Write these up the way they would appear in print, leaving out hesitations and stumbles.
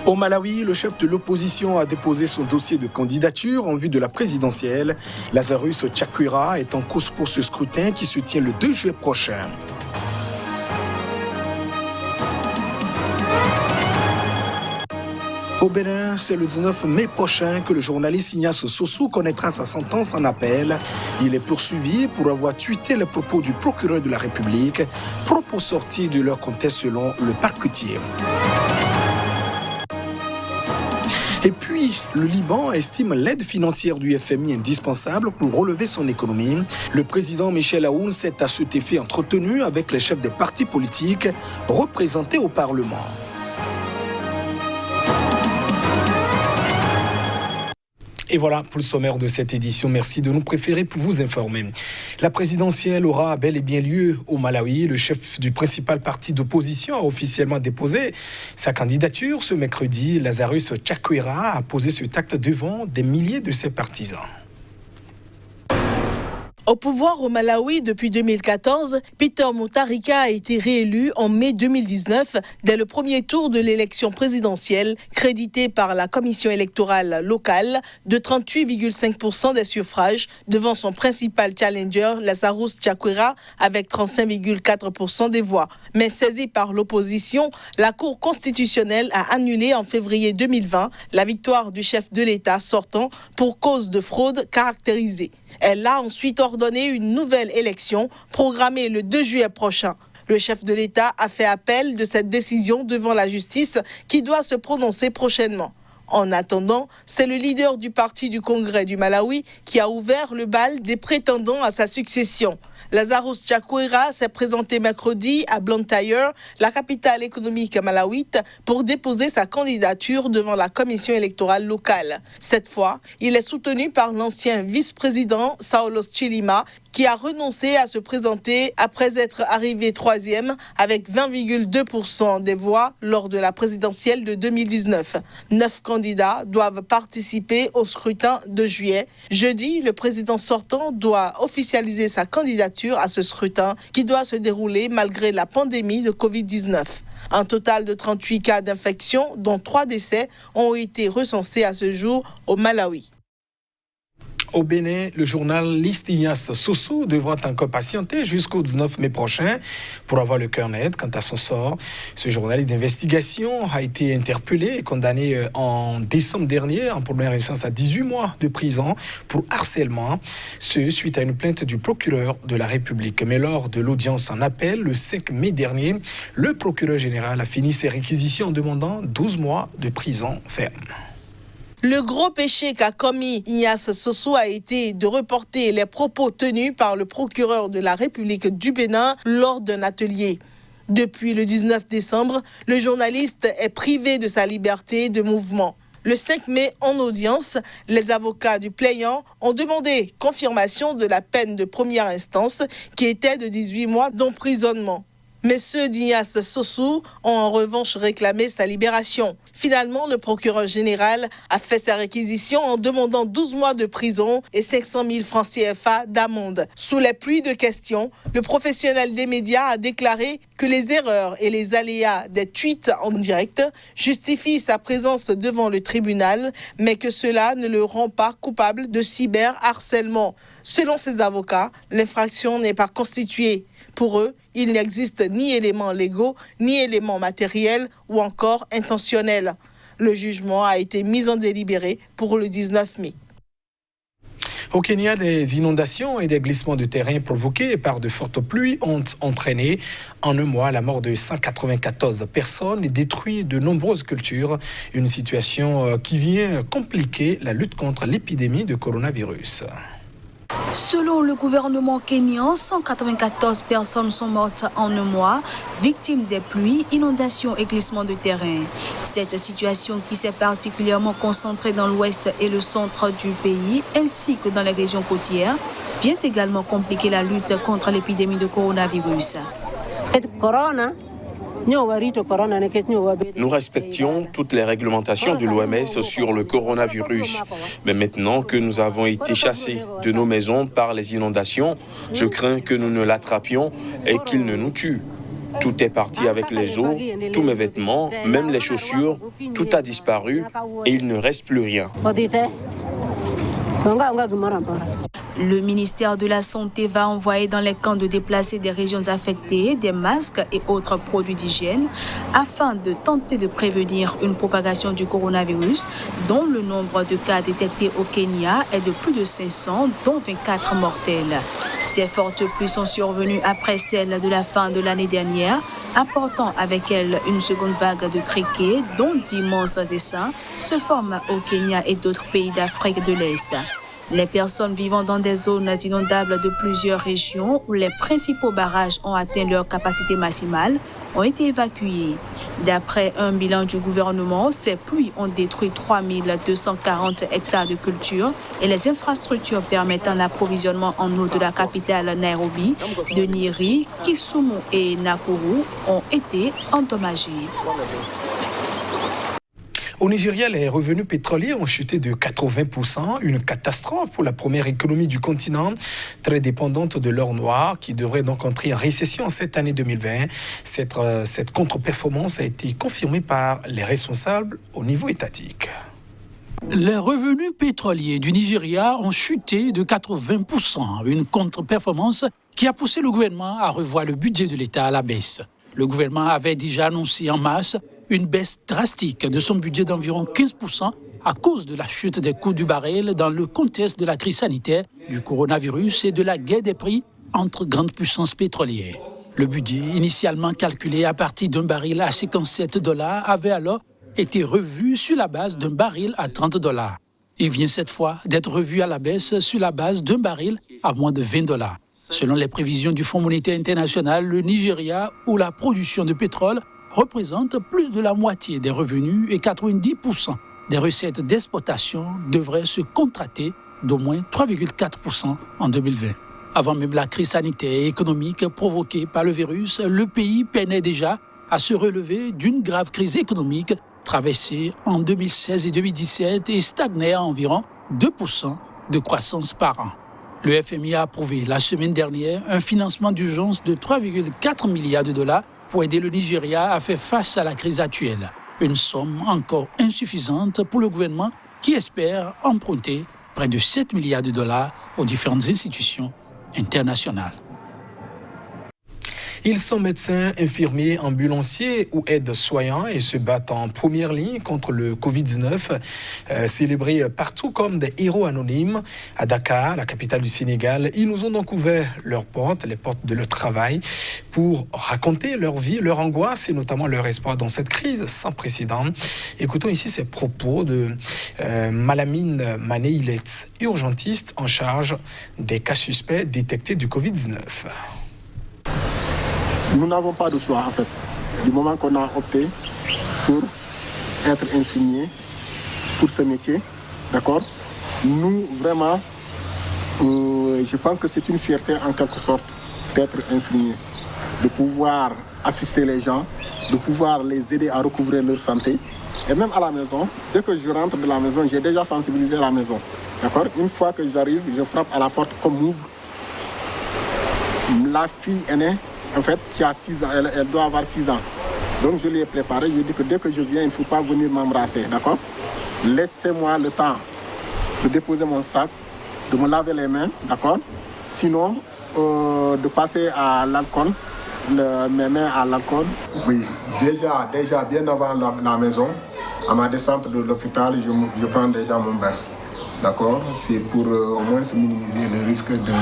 Au Malawi, le chef de l'opposition a déposé son dossier de candidature en vue de la présidentielle. Lazarus Chakwera est en course pour ce scrutin qui se tient le 2 juillet prochain. Au Bénin, c'est le 19 mai prochain que le journaliste Ignace Sossou connaîtra sa sentence en appel. Il est poursuivi pour avoir tweeté les propos du procureur de la République, propos sortis de leur contexte selon le parquetier. Et puis, le Liban estime l'aide financière du FMI indispensable pour relever son économie. Le président Michel Aoun s'est à cet effet entretenu avec les chefs des partis politiques représentés au Parlement. Et voilà pour le sommaire de cette édition. Merci de nous préférer pour vous informer. La présidentielle aura bel et bien lieu au Malawi. Le chef du principal parti d'opposition a officiellement déposé sa candidature ce mercredi. Lazarus Chakwera a posé cet acte devant des milliers de ses partisans. Au pouvoir au Malawi depuis 2014, Peter Mutharika a été réélu en mai 2019 dès le premier tour de l'élection présidentielle, crédité par la commission électorale locale de 38,5% des suffrages devant son principal challenger, Lazarus Chakwera, avec 35,4% des voix. Mais saisie par l'opposition, la Cour constitutionnelle a annulé en février 2020 la victoire du chef de l'État sortant pour cause de fraude caractérisée. Elle a ensuite ordonné une nouvelle élection programmée le 2 juillet prochain. Le chef de l'État a fait appel de cette décision devant la justice qui doit se prononcer prochainement. En attendant, c'est le leader du parti du Congrès du Malawi qui a ouvert le bal des prétendants à sa succession. Lazarus Chakwera s'est présenté mercredi à Blantyre, la capitale économique malawite, pour déposer sa candidature devant la commission électorale locale. Cette fois, il est soutenu par l'ancien vice-président Saulos Chilima, qui a renoncé à se présenter après être arrivé troisième avec 20,2% des voix lors de la présidentielle de 2019. 9 candidats doivent participer au scrutin de juillet. Jeudi, le président sortant doit officialiser sa candidature à ce scrutin qui doit se dérouler malgré la pandémie de Covid-19. Un total de 38 cas d'infection, dont 3 décès, ont été recensés à ce jour au Malawi. Au Bénin, le journaliste Ignace Sossou devra encore patienter jusqu'au 19 mai prochain pour avoir le cœur net quant à son sort. Ce journaliste d'investigation a été interpellé et condamné en décembre dernier en première instance à 18 mois de prison pour harcèlement, ce suite à une plainte du procureur de la République. Mais lors de l'audience en appel, le 5 mai dernier, le procureur général a fini ses réquisitions en demandant 12 mois de prison ferme. Le gros péché qu'a commis Ignace Sossou a été de reporter les propos tenus par le procureur de la République du Bénin lors d'un atelier. Depuis le 19 décembre, le journaliste est privé de sa liberté de mouvement. Le 5 mai, en audience, les avocats du plaignant ont demandé confirmation de la peine de première instance qui était de 18 mois d'emprisonnement. Mais ceux d'Ignace Sossou ont en revanche réclamé sa libération. Finalement, le procureur général a fait sa réquisition en demandant 12 mois de prison et 500 000 francs CFA d'amende. Sous les pluies de questions, le professionnel des médias a déclaré que les erreurs et les aléas des tweets en direct justifient sa présence devant le tribunal, mais que cela ne le rend pas coupable de cyberharcèlement. Selon ses avocats, l'infraction n'est pas constituée. Pour eux, il n'existe ni éléments légaux, ni éléments matériels ou encore intentionnels. Le jugement a été mis en délibéré pour le 19 mai. Au Kenya, des inondations et des glissements de terrain provoqués par de fortes pluies ont entraîné en un mois la mort de 194 personnes et détruit de nombreuses cultures. Une situation qui vient compliquer la lutte contre l'épidémie de coronavirus. Selon le gouvernement kényan, 194 personnes sont mortes en un mois, victimes des pluies, inondations et glissements de terrain. Cette situation qui s'est particulièrement concentrée dans l'ouest et le centre du pays, ainsi que dans les régions côtières, vient également compliquer la lutte contre l'épidémie de coronavirus. Nous respections toutes les réglementations de l'OMS sur le coronavirus. Mais maintenant que nous avons été chassés de nos maisons par les inondations, je crains que nous ne l'attrapions et qu'il ne nous tue. Tout est parti avec les eaux, tous mes vêtements, même les chaussures, tout a disparu et il ne reste plus rien. Le ministère de la Santé va envoyer dans les camps de déplacés des régions affectées des masques et autres produits d'hygiène afin de tenter de prévenir une propagation du coronavirus dont le nombre de cas détectés au Kenya est de plus de 500, dont 24 mortels. Ces fortes pluies sont survenues après celles de la fin de l'année dernière, apportant avec elles une seconde vague de criquets dont d'immenses essaims se forment au Kenya et d'autres pays d'Afrique de l'Est. Les personnes vivant dans des zones inondables de plusieurs régions où les principaux barrages ont atteint leur capacité maximale ont été évacuées. D'après un bilan du gouvernement, ces pluies ont détruit 3240 hectares de culture et les infrastructures permettant l'approvisionnement en eau de la capitale Nairobi, de Nyeri, Kisumu et Nakuru ont été endommagées. Au Nigeria, les revenus pétroliers ont chuté de 80%, une catastrophe pour la première économie du continent, très dépendante de l'or noir, qui devrait donc entrer en récession cette année 2020. Cette contre-performance a été confirmée par les responsables au niveau étatique. Les revenus pétroliers du Nigeria ont chuté de 80%, une contre-performance qui a poussé le gouvernement à revoir le budget de l'État à la baisse. Le gouvernement avait déjà annoncé en mars une baisse drastique de son budget d'environ 15% à cause de la chute des coûts du baril dans le contexte de la crise sanitaire, du coronavirus et de la guerre des prix entre grandes puissances pétrolières. Le budget, initialement calculé à partir d'un baril à $57, avait alors été revu sur la base d'un baril à $30. Il vient cette fois d'être revu à la baisse sur la base d'un baril à moins de $20. Selon les prévisions du Fonds monétaire international, le Nigeria, où la production de pétrole représente plus de la moitié des revenus et 90% des recettes d'exportation, devraient se contracter d'au moins 3,4% en 2020. Avant même la crise sanitaire et économique provoquée par le virus, le pays peinait déjà à se relever d'une grave crise économique traversée en 2016 et 2017 et stagnait à environ 2% de croissance par an. Le FMI a approuvé la semaine dernière un financement d'urgence de 3,4 milliards de dollars pour aider le Nigeria à faire face à la crise actuelle. Une somme encore insuffisante pour le gouvernement qui espère emprunter près de 7 milliards de dollars aux différentes institutions internationales. Ils sont médecins, infirmiers, ambulanciers ou aides-soignants et se battent en première ligne contre le Covid-19, célébrés partout comme des héros anonymes. À Dakar, la capitale du Sénégal, ils nous ont donc ouvert leurs portes, les portes de leur travail, pour raconter leur vie, leur angoisse et notamment leur espoir dans cette crise sans précédent. Écoutons ici ces propos de Malamine Mané-Ilet, urgentiste en charge des cas suspects détectés du Covid-19. Nous n'avons pas de choix en fait. Du moment qu'on a opté pour être infirmier pour ce métier, d'accord? Nous vraiment, je pense que c'est une fierté en quelque sorte d'être infirmier, de pouvoir assister les gens, de pouvoir les aider à recouvrer leur santé. Et même à la maison, dès que je rentre de la maison, j'ai déjà sensibilisé la maison, d'accord? Une fois que j'arrive, je frappe à la porte comme m'ouvre. La fille aînée, en fait, qui a 6 ans, elle doit avoir 6 ans. Donc je lui ai préparé, je lui ai dit que dès que je viens, il ne faut pas venir m'embrasser, d'accord? Laissez-moi le temps de déposer mon sac, de me laver les mains, d'accord? Sinon, de passer à l'alcool, mes mains à l'alcool. Oui, déjà bien avant la maison, à ma descente de l'hôpital, je prends déjà mon bain, d'accord? C'est pour au moins minimiser le risque de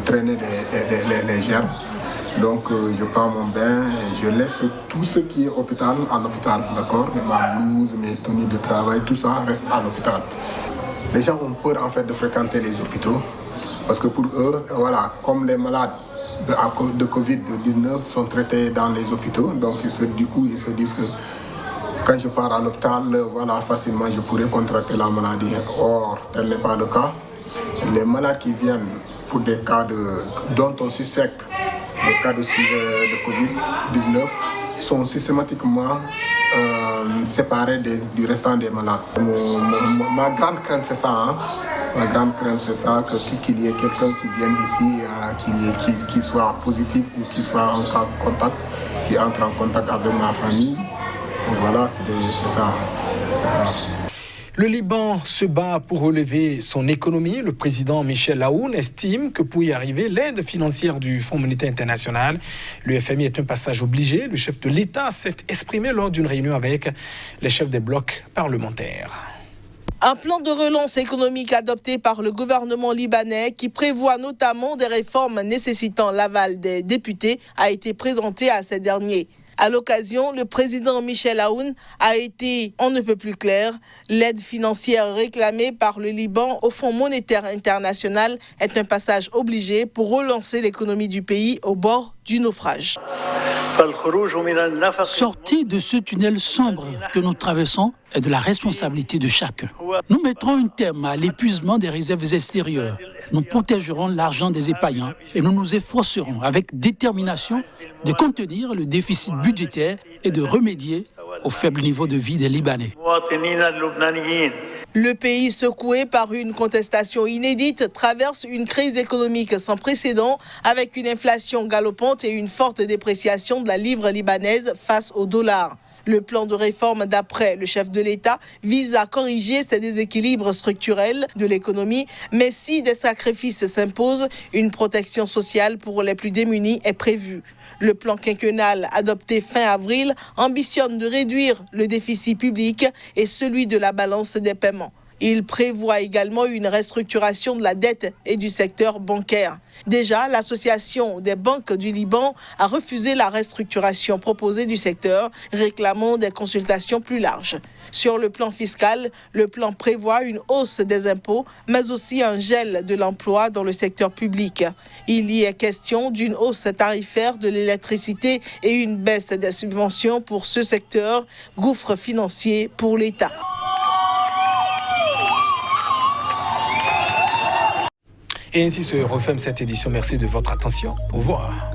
traîner les germes. Donc je prends mon bain et je laisse tout ce qui est hôpital à l'hôpital, d'accord? Ma blouse, mes tenues de travail, tout ça reste à l'hôpital. Les gens ont peur en fait de fréquenter les hôpitaux parce que pour eux, voilà, comme les malades de Covid-19 sont traités dans les hôpitaux, donc du coup ils se disent que quand je pars à l'hôpital, voilà, facilement je pourrais contracter la maladie. Or, tel n'est pas le cas. Les malades qui viennent pour des cas dont on suspecte des cas de Covid-19 sont systématiquement séparés du restant des malades. Ma grande crainte, c'est ça. Ma grande crainte, c'est ça, qu'il y ait quelqu'un qui vienne ici, qui soit positif ou qui soit en contact, qui entre en contact avec ma famille. Donc voilà, c'est ça. Le Liban se bat pour relever son économie. Le président Michel Aoun estime que pour y arriver, l'aide financière du Fonds monétaire international, le FMI est un passage obligé. Le chef de l'État s'est exprimé lors d'une réunion avec les chefs des blocs parlementaires. Un plan de relance économique adopté par le gouvernement libanais qui prévoit notamment des réformes nécessitant l'aval des députés a été présenté à ces derniers. À l'occasion, le président Michel Aoun a été on ne peut plus clair. L'aide financière réclamée par le Liban au Fonds monétaire international est un passage obligé pour relancer l'économie du pays au bord du naufrage. Sortir de ce tunnel sombre que nous traversons est de la responsabilité de chacun. Nous mettrons un terme à l'épuisement des réserves extérieures. Nous protégerons l'argent des épargnants et nous nous efforcerons avec détermination de contenir le déficit budgétaire et de remédier au faible niveau de vie des Libanais. Le pays, secoué par une contestation inédite, traverse une crise économique sans précédent avec une inflation galopante et une forte dépréciation de la livre libanaise face au dollar. Le plan de réforme d'après le chef de l'État vise à corriger ces déséquilibres structurels de l'économie, mais si des sacrifices s'imposent, une protection sociale pour les plus démunis est prévue. Le plan quinquennal adopté fin avril ambitionne de réduire le déficit public et celui de la balance des paiements. Il prévoit également une restructuration de la dette et du secteur bancaire. Déjà, l'Association des banques du Liban a refusé la restructuration proposée du secteur, réclamant des consultations plus larges. Sur le plan fiscal, le plan prévoit une hausse des impôts, mais aussi un gel de l'emploi dans le secteur public. Il y est question d'une hausse tarifaire de l'électricité et une baisse des subventions pour ce secteur, gouffre financier pour l'État. Et ainsi se referme cette édition. Merci de votre attention. Au revoir.